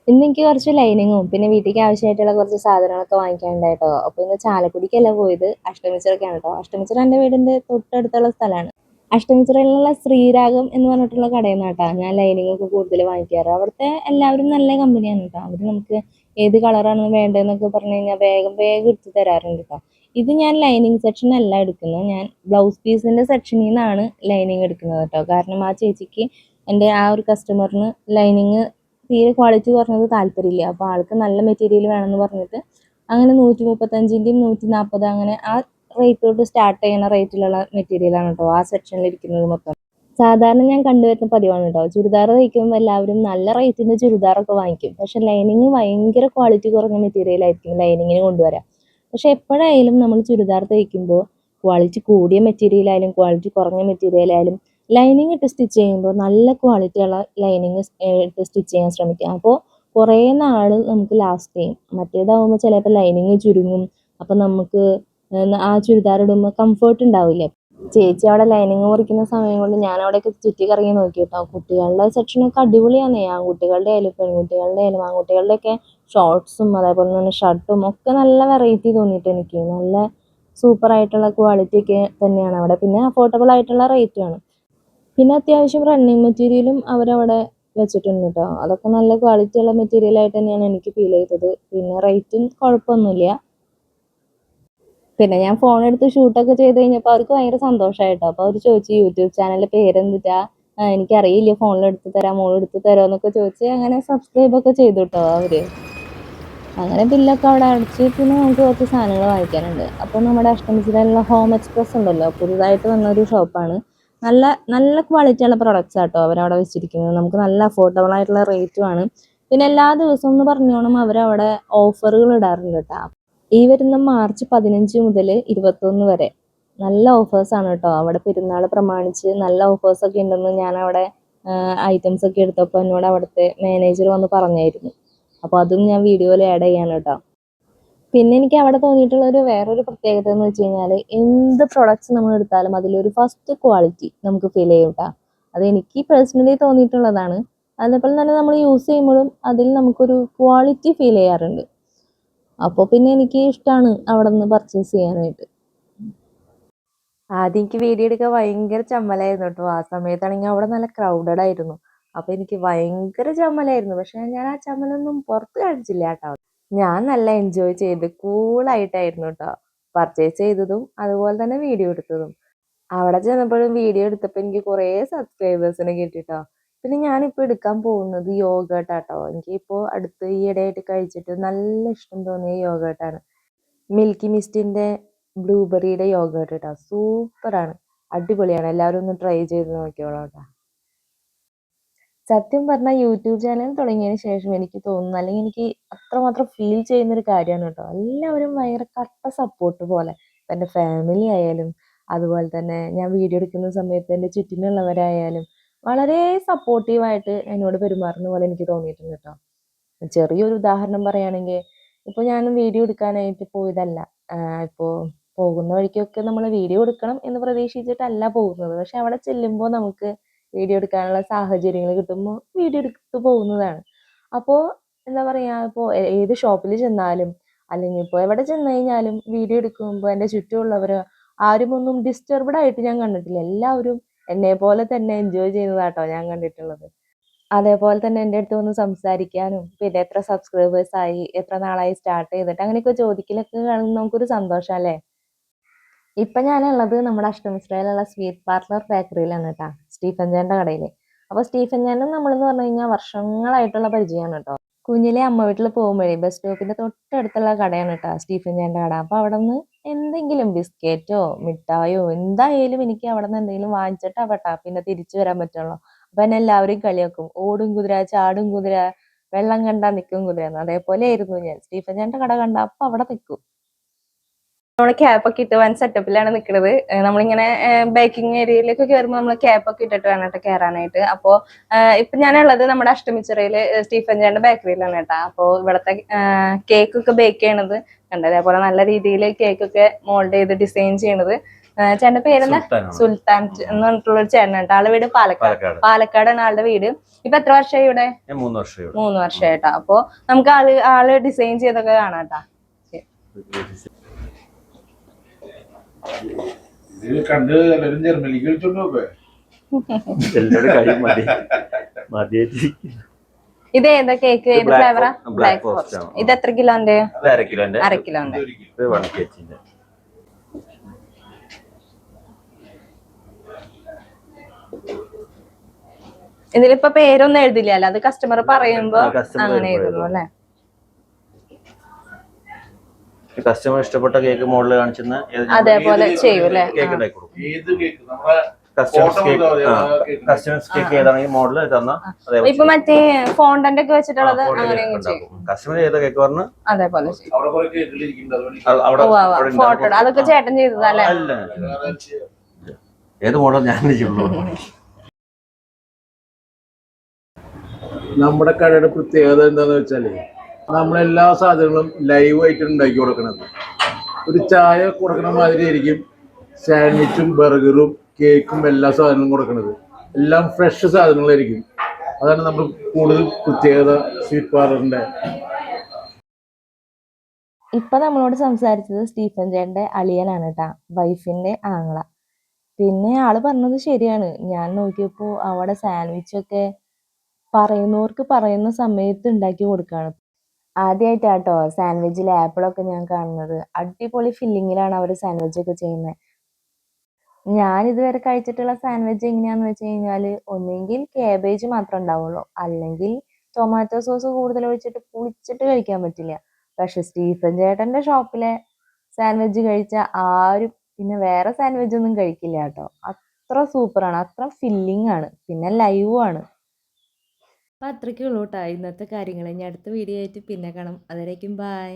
ഇന്ന് എനിക്ക് കുറച്ച് ലൈനിങ്ങും പിന്നെ വീട്ടിലേക്ക് ആവശ്യമായിട്ടുള്ള കുറച്ച് സാധനങ്ങളൊക്കെ വാങ്ങിക്കാനുണ്ടായിട്ടോ. അപ്പോൾ ഇന്ന് ചാലക്കുടിക്കല്ല പോയത്, അഷ്ടമിച്ചിറക്കാണ് കേട്ടോ. അഷ്ടമിച്ചിറ എൻ്റെ വീടിൻ്റെ തൊട്ടടുത്തുള്ള സ്ഥലമാണ്. അഷ്ടമിച്ചിറയിലുള്ള ശ്രീരാഗം എന്ന് പറഞ്ഞിട്ടുള്ള കടയിൽ നിന്നാട്ടോ ഞാൻ ലൈനിങ് ഒക്കെ കൂടുതൽ വാങ്ങിക്കാറ്. അവിടുത്തെ എല്ലാവരും നല്ല കമ്പനിയാണ് കേട്ടോ. അവർ നമുക്ക് ഏത് കളറാണ് വേണ്ടതെന്നൊക്കെ പറഞ്ഞു കഴിഞ്ഞാൽ വേഗം വേഗം എടുത്ത് തരാറുണ്ട് കേട്ടോ. ഇത് ഞാൻ ലൈനിങ് സെക്ഷൻ അല്ല എടുക്കുന്നത്, ഞാൻ ബ്ലൗസ് പീസിൻ്റെ സെക്ഷനിൽ നിന്നാണ് ലൈനിങ് എടുക്കുന്നത് കേട്ടോ. കാരണം ആ ചേച്ചിക്ക് എൻ്റെ ആ ഒരു കസ്റ്റമറിന് ലൈനിങ് തീരെ ക്വാളിറ്റി കുറഞ്ഞത് താല്പര്യമില്ല. അപ്പോൾ ആൾക്ക് നല്ല മെറ്റീരിയൽ വേണമെന്ന് പറഞ്ഞിട്ട് അങ്ങനെ 135ൻ്റെയും 140 അങ്ങനെ ആ റേറ്റ് തൊട്ട് സ്റ്റാർട്ട് ചെയ്യുന്ന റേറ്റിലുള്ള മെറ്റീരിയലാണ് കേട്ടോ ആ സെക്ഷനിൽ ഇരിക്കുന്നത് മൊത്തം. സാധാരണ ഞാൻ കണ്ടുവരുന്ന പതിവാണ് കേട്ടോ. ചുരിദാർ തയ്ക്കുമ്പോൾ എല്ലാവരും നല്ല റേറ്റിൻ്റെ ചുരിദാറൊക്കെ വാങ്ങിക്കും. പക്ഷെ ലൈനിങ് ഭയങ്കര ക്വാളിറ്റി കുറഞ്ഞ മെറ്റീരിയൽ ആയിരിക്കും ലൈനിങ്ങിന് കൊണ്ടുവരാം. പക്ഷെ എപ്പോഴായാലും നമ്മൾ ചുരിദാർ തയ്ക്കുമ്പോൾ ക്വാളിറ്റി കൂടിയ മെറ്റീരിയൽ ആയാലും ക്വാളിറ്റി കുറഞ്ഞ മെറ്റീരിയൽ ആയാലും ലൈനിങ് ഇട്ട് സ്റ്റിച്ച് ചെയ്യുമ്പോൾ നല്ല ക്വാളിറ്റിയുള്ള ലൈനിങ് ഇട്ട് സ്റ്റിച്ച് ചെയ്യാൻ ശ്രമിക്കുക. അപ്പോൾ കുറേ നാൾ നമുക്ക് ലാസ്റ്റ് ചെയ്യും. മറ്റേതാവുമ്പോൾ ചിലപ്പോൾ ലൈനിങ് ചുരുങ്ങും. അപ്പം നമുക്ക് ആ ചുരിദാർ ഇടുമ്പോൾ കംഫർട്ട് ഉണ്ടാവില്ല. ചേച്ചി അവിടെ ലൈനിങ് മുറിക്കുന്ന സമയം കൊണ്ട് ഞാൻ അവിടെയൊക്കെ ചുറ്റി കറങ്ങി നോക്കി കേട്ടോ. കുട്ടികളുടെ സെക്ഷനൊക്കെ അടിപൊളിയാണേ. ആൺകുട്ടികളുടെ ആയാലും പെൺകുട്ടികളുടെ ആയാലും ആൺകുട്ടികളുടെയൊക്കെ ഷോർട്ട്സും അതേപോലെ തന്നെ ഷർട്ടും ഒക്കെ നല്ല വെറൈറ്റി തോന്നിയിട്ട് എനിക്ക്. നല്ല സൂപ്പർ ആയിട്ടുള്ള ക്വാളിറ്റി ഒക്കെ തന്നെയാണ് അവിടെ. പിന്നെ അഫോർഡബിൾ ആയിട്ടുള്ള റേറ്റുമാണ്. പിന്നെ അത്യാവശ്യം റണ്ണിങ് മെറ്റീരിയലും അവരവിടെ വെച്ചിട്ടുണ്ട് കേട്ടോ. അതൊക്കെ നല്ല ക്വാളിറ്റിയുള്ള മെറ്റീരിയലായിട്ട് തന്നെയാണ് എനിക്ക് ഫീൽ ചെയ്തത്. പിന്നെ റേറ്റും കുഴപ്പമൊന്നുമില്ല. പിന്നെ ഞാൻ ഫോൺ എടുത്ത് ഷൂട്ടൊക്കെ ചെയ്ത് കഴിഞ്ഞപ്പോൾ അവർക്ക് ഭയങ്കര സന്തോഷമായിട്ടോ. അപ്പോൾ അവർ ചോദിച്ചു യൂട്യൂബ് ചാനലിൻ്റെ പേരെന്തിട്ടാ, എനിക്കറിയില്ല, ഫോണിൽ എടുത്ത് തരാം, മോൾ എടുത്ത് തരാമോ എന്നൊക്കെ ചോദിച്ച് അങ്ങനെ സബ്സ്ക്രൈബൊക്കെ ചെയ്തു കേട്ടോ അവർ. അങ്ങനെ ബില്ലൊക്കെ അവിടെ അടച്ച് പിന്നെ നമുക്ക് കുറച്ച് സാധനങ്ങൾ വാങ്ങിക്കാനുണ്ട്. അപ്പോൾ നമ്മുടെ അഷ്ടമിച്ചിറയിലുള്ള ഹോം എക്സ്പ്രസ് ഉണ്ടല്ലോ, പുതുതായിട്ട് വന്നൊരു ഷോപ്പാണ്. നല്ല നല്ല ക്വാളിറ്റിയുള്ള പ്രൊഡക്ട്സ് ആട്ടോ അവരവിടെ വെച്ചിരിക്കുന്നത്. നമുക്ക് നല്ല അഫോർഡബിൾ ആയിട്ടുള്ള റേറ്റുമാണ്. പിന്നെ എല്ലാ ദിവസവും എന്ന് പറഞ്ഞോണം അവരവിടെ ഓഫറുകൾ ഇടാറുണ്ട് കേട്ടോ. ഈ വരുന്ന മാർച്ച് 15 മുതൽ 21 വരെ നല്ല ഓഫേഴ്സാണ് കേട്ടോ. അവിടെ പെരുന്നാൾ പ്രമാണിച്ച് നല്ല ഓഫേഴ്സൊക്കെ ഉണ്ടെന്ന് ഞാൻ അവിടെ ഐറ്റംസ് ഒക്കെ എടുത്തപ്പോൾ എന്നോട് അവിടുത്തെ മാനേജർ വന്ന് പറഞ്ഞായിരുന്നു. അപ്പോൾ അതും ഞാൻ വീഡിയോയിൽ ആഡ് ചെയ്യാണ് കേട്ടോ. പിന്നെ എനിക്ക് അവിടെ തോന്നിയിട്ടുള്ള വേറൊരു പ്രത്യേകത എന്ന് വെച്ച് കഴിഞ്ഞാൽ എന്ത് പ്രൊഡക്ട്സ് നമ്മൾ എടുത്താലും അതിലൊരു ഫസ്റ്റ് ക്വാളിറ്റി നമുക്ക് ഫീൽ ചെയ്യും കേട്ടോ. അതെനിക്ക് പേഴ്സണലി തോന്നിയിട്ടുള്ളതാണ്. അതേപോലെ തന്നെ നമ്മൾ യൂസ് ചെയ്യുമ്പോഴും അതിൽ നമുക്കൊരു ക്വാളിറ്റി ഫീൽ ചെയ്യാറുണ്ട്. അപ്പോൾ പിന്നെ എനിക്ക് ഇഷ്ടമാണ് അവിടെ നിന്ന് പർച്ചേസ് ചെയ്യാനായിട്ട്. ആദ്യം എനിക്ക് വീഡിയോ എടുക്കാൻ ഭയങ്കര ചമ്മലായിരുന്നു കേട്ടോ. ആ സമയത്താണെങ്കിൽ അവിടെ നല്ല ക്രൗഡഡ് ആയിരുന്നു. അപ്പോൾ എനിക്ക് ഭയങ്കര ചമ്മലായിരുന്നു. പക്ഷെ ഞാൻ ആ ചമ്മലൊന്നും പുറത്ത് കാണിച്ചില്ല കേട്ടോ. ഞാൻ നല്ല എൻജോയ് ചെയ്ത് കൂളായിട്ടായിരുന്നു കേട്ടോ പർച്ചേസ് ചെയ്തതും അതുപോലെ തന്നെ വീഡിയോ എടുത്തതും. അവിടെ ചെന്നപ്പോഴും വീഡിയോ എടുത്തപ്പോൾ എനിക്ക് കുറേ സബ്സ്ക്രൈബേഴ്സിനെ കിട്ടിട്ടോ. പിന്നെ ഞാനിപ്പോൾ എടുക്കാൻ പോകുന്നത് യോഗട്ടാട്ടോ. എനിക്കിപ്പോൾ അടുത്ത് ഈയിടെയായിട്ട് കഴിച്ചിട്ട് നല്ല ഇഷ്ടം തോന്നിയ യോഗട്ടാണ്. മിൽക്കി മിസ്റ്റിൻ്റെ ബ്ലൂബെറിയുടെ യോഗട്ട് കേട്ടോ. സൂപ്പറാണ്, അടിപൊളിയാണ്. എല്ലാവരും ഒന്ന് ട്രൈ ചെയ്ത് നോക്കിയോളാം കേട്ടോ. സത്യം പറഞ്ഞാൽ യൂട്യൂബ് ചാനൽ തുടങ്ങിയതിന് ശേഷം എനിക്ക് തോന്നുന്നു, അല്ലെങ്കിൽ എനിക്ക് അത്രമാത്രം ഫീൽ ചെയ്യുന്നൊരു കാര്യമാണ് കേട്ടോ. എല്ലാവരും ഭയങ്കര കട്ട സപ്പോർട്ട് പോലെ. ഇപ്പം എൻ്റെ ഫാമിലി ആയാലും അതുപോലെ തന്നെ ഞാൻ വീഡിയോ എടുക്കുന്ന സമയത്ത് എൻ്റെ ചുറ്റിനുള്ളവരായാലും വളരെ സപ്പോർട്ടീവായിട്ട് എന്നോട് പെരുമാറുന്ന പോലെ എനിക്ക് തോന്നിയിട്ടുണ്ട് കേട്ടോ. ചെറിയൊരു ഉദാഹരണം പറയുകയാണെങ്കിൽ, ഇപ്പോൾ ഞാൻ വീഡിയോ എടുക്കാനായിട്ട് പോയതല്ല. ഇപ്പോൾ പോകുന്ന വഴിക്കൊക്കെ നമ്മൾ വീഡിയോ എടുക്കണം എന്ന് പ്രതീക്ഷിച്ചിട്ടല്ല പോകുന്നത്. പക്ഷെ അവിടെ ചെല്ലുമ്പോൾ നമുക്ക് വീഡിയോ എടുക്കാനുള്ള സാഹചര്യങ്ങൾ കിട്ടുമ്പോൾ വീഡിയോ എടുത്ത് പോകുന്നതാണ്. അപ്പോൾ എന്താ പറയുക, ഇപ്പോൾ ഏത് ഷോപ്പിൽ ചെന്നാലും അല്ലെങ്കിൽ ഇപ്പോൾ എവിടെ ചെന്ന് കഴിഞ്ഞാലും വീഡിയോ എടുക്കുമ്പോൾ എൻ്റെ ചുറ്റുമുള്ളവർ ആരും ഒന്നും ഡിസ്റ്റർബ്ഡ് ആയിട്ട് ഞാൻ കണ്ടിട്ടില്ല. എല്ലാവരും എന്നെ പോലെ തന്നെ എൻജോയ് ചെയ്യുന്നതാട്ടോ ഞാൻ കണ്ടിട്ടുള്ളത്. അതേപോലെ തന്നെ എൻ്റെ അടുത്ത് വന്ന് സംസാരിക്കാനും പിന്നെ എത്ര സബ്സ്ക്രൈബേഴ്സ് ആയി, എത്ര നാളായി സ്റ്റാർട്ട് ചെയ്തിട്ട് അങ്ങനെയൊക്കെ ചോദിക്കലൊക്കെ കാണുമ്പോൾ നമുക്കൊരു സന്തോഷം അല്ലേ. ഇപ്പം ഞാനുള്ളത് നമ്മുടെ അഷ്ടമിശ്രയിലുള്ള സ്വീറ്റ് പാർട്ണർ ബേക്കറിയിലാണ് കേട്ടോ, സ്റ്റീഫൻ ചേട്ടൻ്റെ കടയിൽ. അപ്പോൾ സ്റ്റീഫൻ ചേട്ടൻ നമ്മളെന്ന് പറഞ്ഞു കഴിഞ്ഞാൽ വർഷങ്ങളായിട്ടുള്ള പരിചയമാണ് കേട്ടോ. കുഞ്ഞിലെ അമ്മ വീട്ടിൽ പോകുമ്പോഴേ ബസ് സ്റ്റോപ്പിൻ്റെ തൊട്ടടുത്തുള്ള കടയാണ് കേട്ടോ സ്റ്റീഫൻ ചേട്ടൻ്റെ കട. അപ്പോൾ അവിടെ നിന്ന് എന്തെങ്കിലും ബിസ്ക്കറ്റോ മിഠായോ എന്തായാലും എനിക്ക് അവിടെ നിന്ന് എന്തെങ്കിലും വാങ്ങിച്ചിട്ടാ കേട്ടോ പിന്നെ തിരിച്ചു വരാൻ പറ്റുള്ളൂ. അപ്പം എന്നെ എല്ലാവരും കളിയാക്കും, ഓടും കുതിര ചാടും കുതിര, വെള്ളം കണ്ടാൽ നിൽക്കും കുതിര എന്ന്. അതേപോലെ ആയിരുന്നു ഞാൻ. സ്റ്റീഫൻ ചേട്ടൻ്റെ കട കണ്ട അപ്പം അവിടെ നിൽക്കും. നമ്മള് ക്യാപ്പൊക്കെ ഇട്ട് വൻ സെറ്റപ്പിലാണ് നിൽക്കുന്നത്. നമ്മളിങ്ങനെ ബേക്കിംഗ് ഏരിയയിലേക്ക് കയറുമ്പോൾ നമ്മൾ ക്യാപ്പൊക്കെ ഇട്ടിട്ട് വേണം കേട്ടോ കയറാനായിട്ട്. അപ്പോൾ ഇപ്പൊ ഞാനുള്ളത് നമ്മുടെ അഷ്ടമിച്ചിറയില് സ്റ്റീഫൻ ചേട്ടൻ്റെ ബേക്കറിയിലാണ് കേട്ടോ. അപ്പോൾ ഇവിടുത്തെ കേക്കൊക്കെ ബേക്ക് ചെയ്യണത് കണ്ടത്, അതേപോലെ നല്ല രീതിയിൽ കേക്കൊക്കെ മോൾഡ് ചെയ്ത് ഡിസൈൻ ചെയ്യണത് ചേട്ടന്റെ പേരെന്താ? സുൽത്താൻ എന്ന് പറഞ്ഞിട്ടുള്ള ഒരു ചേട്ടനുണ്ട്. ആളുടെ വീട് പാലക്കാടാണ് ആളുടെ വീട്. ഇപ്പൊ എത്ര വർഷമായി ഇവിടെ? 3 വർഷമായിട്ടാ. അപ്പൊ നമുക്ക് ആള് ഡിസൈൻ ചെയ്തൊക്കെ കാണാട്ടാ. ഇത് ഏതാ കേക്ക്? ഏത് ഫ്ലേവറാ? Black forest. ഇത് എത്ര കിലോന്റെ? 1/2 കിലോന്റെ. ഇതിലിപ്പോ പേരൊന്നും എഴുതില്ല, അത് കസ്റ്റമർ പറയുമ്പോ അങ്ങനെ എഴുതുന്നു അല്ലെ? കസ്റ്റമർ ഇഷ്ടപ്പെട്ട കേക്ക് മോഡൽ കാണിച്ചെന്ന് അതേപോലെ ചെയ്യും അല്ലെ? കസ്റ്റമേഴ്സ് കേക്ക് ഏതാണെങ്കിൽ മോഡൽ തന്ന ഇപ്പൊ മറ്റേ ഫോണ്ടന്റ് ഒക്കെ വെച്ചിട്ടുള്ളത് അങ്ങനെ കസ്റ്റമർ ഏതാ കേക്ക് പറഞ്ഞു അതേപോലെ ഫോട്ടോ അതൊക്കെ ചേട്ടൻ ചെയ്തതല്ലേ? ഏത് മോഡൽ ഞാൻ ചെയ്യുള്ളൂ. നമ്മുടെ കടയുടെ പ്രത്യേകത എന്താന്ന് വെച്ചാല് നമ്മളെല്ലാ സാധനങ്ങളും ലൈവ് ആയിട്ട് ഉണ്ടാക്കി കൊടുക്കണത്. ഒരു ചായ കൊടുക്കണ മാതിരി ആയിരിക്കും സാൻഡ്വിച്ചും ബർഗറും കേക്കും എല്ലാ സാധനങ്ങളും കൊടുക്കണത്. എല്ലാം ഫ്രഷ് സാധനങ്ങളായിരിക്കും. അതാണ് നമ്മൾ കൂടുതൽ പ്രത്യേകത സ്വീറ്റ് പാർലറിന്റെ. ഇപ്പൊ നമ്മളോട് സംസാരിച്ചത് സ്റ്റീഫൻ ചേട്ടന്റെ അളിയനാണ് കേട്ടാ, വൈഫിന്റെ ആങ്ങള. പിന്നെ ആള് പറഞ്ഞത് ശരിയാണ്. ഞാൻ നോക്കിയപ്പോ അവിടെ സാൻഡ്വിച്ചൊക്കെ പറയുന്നവർക്ക് പറയുന്ന സമയത്ത് ഉണ്ടാക്കി കൊടുക്കുകയാണ്. ആദ്യമായിട്ടാട്ടോ സാൻഡ്വിച്ചിൽ ആപ്പിളൊക്കെ ഞാൻ കാണുന്നത്. അടിപൊളി ഫില്ലിങ്ങിലാണ് അവർ സാൻഡ്വിച്ച് ഒക്കെ ചെയ്യുന്നത്. ഞാൻ ഇതുവരെ കഴിച്ചിട്ടുള്ള സാൻഡ്വിച്ച് എങ്ങനെയാന്ന് വെച്ച് കഴിഞ്ഞാല് ഒന്നെങ്കിൽ കാബേജ് മാത്രം ഉണ്ടാവുള്ളൂ, അല്ലെങ്കിൽ ടൊമാറ്റോ സോസ് കൂടുതൽ ഒഴിച്ചിട്ട് പുളിച്ചിട്ട് കഴിക്കാൻ പറ്റില്ല. പക്ഷെ സ്റ്റീഫൻ ചേട്ടന്റെ ഷോപ്പിലെ സാൻഡ്വിച്ച് കഴിച്ച ആരും പിന്നെ വേറെ സാൻഡ്വിച്ച് ഒന്നും കഴിക്കില്ല കേട്ടോ. അത്ര സൂപ്പറാണ്, അത്ര ഫില്ലിംഗ് ആണ്, പിന്നെ ലൈവും ആണ്. അപ്പം അത്രയ്ക്കേ ഉള്ളൂ കേട്ടോ ഇന്നത്തെ കാര്യങ്ങൾ. ഇനി അടുത്ത വീഡിയോ ആയിട്ട് പിന്നെ കാണാം. അതുവരേക്കും ബൈ.